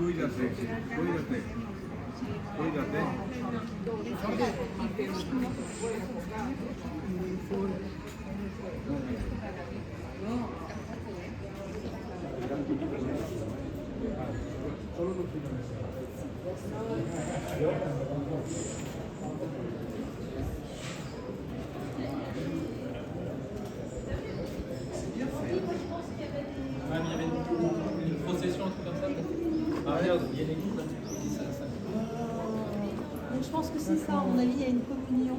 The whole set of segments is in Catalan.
Cuídate, cuídate, cuídate. Il y avait une procession, un truc comme ça. Ah, regarde, il y a les livres. Donc je pense que c'est ça, à mon avis, il y a une communion.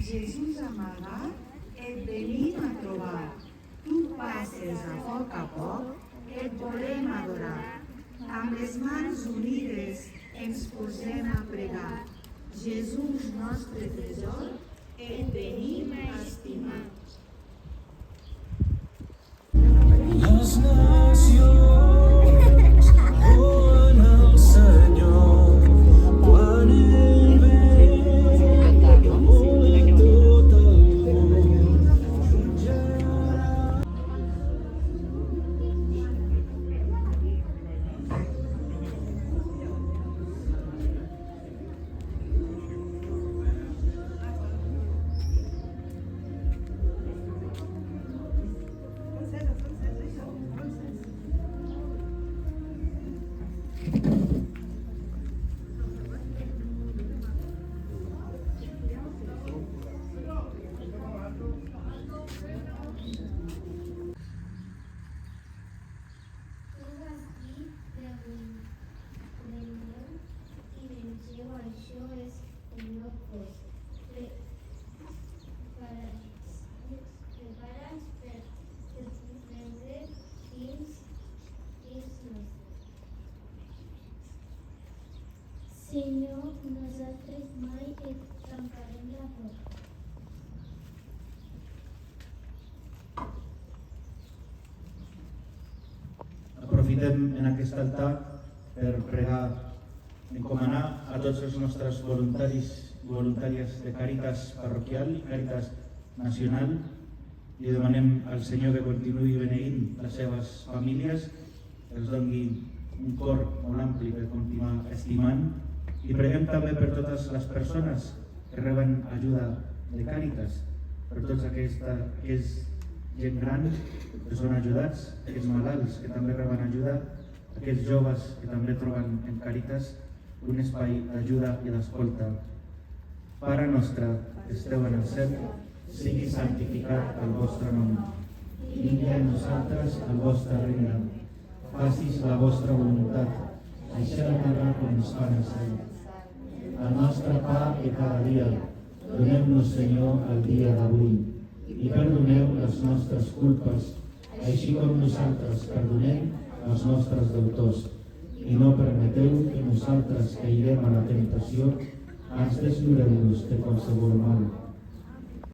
Jesús amagat, et venim a trobar. Tu passes a poc, et volem adorar. Amb les mans unides ens posem a pregar. Jesús, nostre tresor, et venim a estimar. Les nacions adoren el Senyor quan ell ve. Senyor, nosaltres mai et tancarem la porta. Aprofitem en aquest altar per pregar, encomanar a tots els nostres voluntaris i voluntàries de Càritas parroquial i Càritas nacional i demanem al Senyor que continuï beneint les seves famílies, els doni un cor molt ampli per continuar estimant. I preguem també per totes les persones que reben ajuda de Càritas, per tots aquells gent gran que són ajudats, aquells malalts que també reben ajuda, aquells joves que també troben en Càritas un espai d'ajuda i d'escolta. Pare nostre que esteu en el cel, sigui santificat el vostre nom. Vingui a nosaltres el vostre regne. Facis la vostra voluntat, així a la terra com es fa en el cel. El nostre pa de cada dia, doneu-nos, Senyor, el dia d'avui, i perdoneu les nostres culpes, així com nosaltres perdonem als nostres deutors. I no permeteu que nosaltres caiguem a la temptació, ans deslliureu-nos de qualsevol mal.